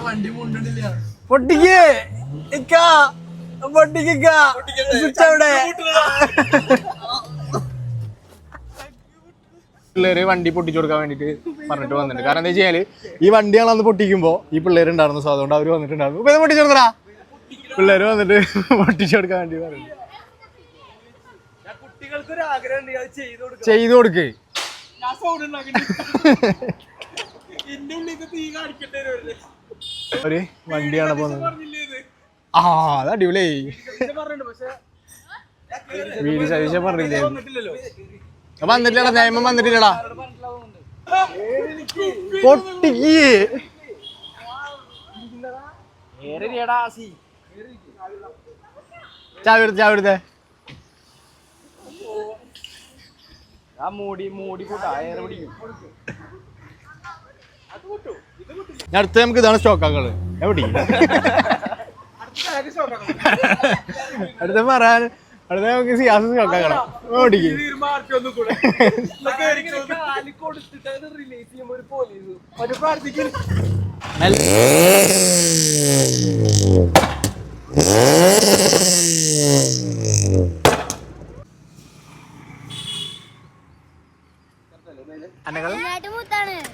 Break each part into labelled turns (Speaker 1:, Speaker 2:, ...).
Speaker 1: വണ്ടി മുണ്ടില്ല
Speaker 2: പൊട്ടിക്ക് സ്വിച്ച് അവിടെ. പിള്ളേര് വണ്ടി പൊട്ടിച്ചു കൊടുക്കാൻ വേണ്ടിട്ട് പറഞ്ഞിട്ട് വന്നിട്ടുണ്ട്. കാരണം എന്താ വെച്ചാല് ഈ വണ്ടികളന്ന് പൊട്ടിക്കുമ്പോ ഈ പിള്ളേരുണ്ടായിരുന്നു. സോ അതുകൊണ്ട് അവര് വന്നിട്ടുണ്ടായിരുന്നു. ഇപ്പൊ പൊട്ടിച്ചു കൊടുക്കടാ. പിള്ളേര് വന്നിട്ട് പൊട്ടിച്ചു കൊടുക്കാൻ വേണ്ടി പറഞ്ഞു. ചെയ്തു കൊടുക്ക്. ഒരു വണ്ടിയാണ് പോകുന്നത്. ആ അത് അടിപൊളിയായി. വീട് സതീശൻ പറഞ്ഞില്ലേ? വന്നിട്ടില്ലടാ, നിയമം വന്നിട്ടില്ലടാ. പൊട്ടിക്ക് ചാവിടുത്തെ അടുത്ത നമുക്ക് ഇതാണ് സ്റ്റോക്കാക്കള്. എവിടെ അടുത്ത പറയാൻ അടുത്ത നമുക്ക് സിയാസ് സ്റ്റോക്കാക്കണം. ഓടിക്ക്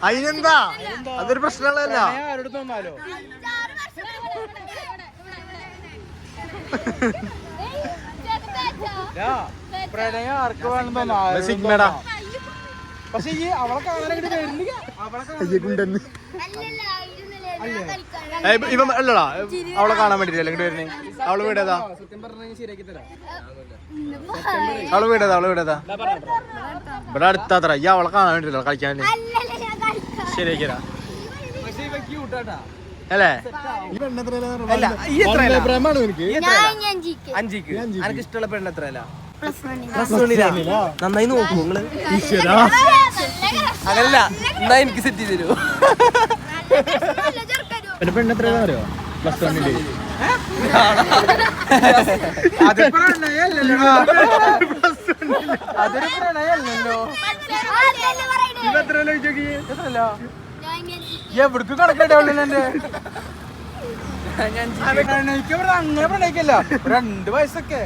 Speaker 2: അതിനെന്താ? അതൊരു പ്രശ്നമുള്ളതല്ല.
Speaker 1: പ്രണയം ആർക്ക് വേണമെന്നോ പക്ഷെ ഈ അവളെ കാണാനായിട്ട്
Speaker 2: അല്ലടാ അവളെ കാണാൻ വേണ്ടിട്ട് അല്ലെങ്കിൽ വരുന്നേ. അവള് വീടേതാ? അവള് വീടേതാ? ഇവിടെ അടുത്താത്ര. ഈ അവളെ കാണാൻ വേണ്ടിട്ടല്ലോ കളിക്കാൻ. ശരിയാക്കിയതാ അല്ലേ?
Speaker 1: എനിക്ക് ഇഷ്ടമുള്ള പെണ്ണ് എത്രയല്ല? നന്നായി നോക്കൂ നിങ്ങള്. അങ്ങനല്ല, എന്നാ എനിക്ക് സെറ്റ് ചെയ്ത് തരൂ.
Speaker 2: പെണ്ണ് എത്രയാ അറിയോ? പ്ലസ് വണ്ണില്.
Speaker 1: അതൊരു പ്രണയല്ലല്ലോ. എവിടേക്ക് കണക്കട്ടെ എന്റെ അങ്ങനെ പ്രണയിക്കല്ല. 2 വയസ്സൊക്കെ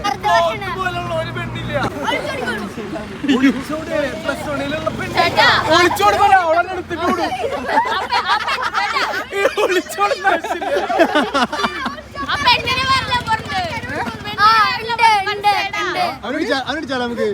Speaker 2: അവനോട് നമുക്ക്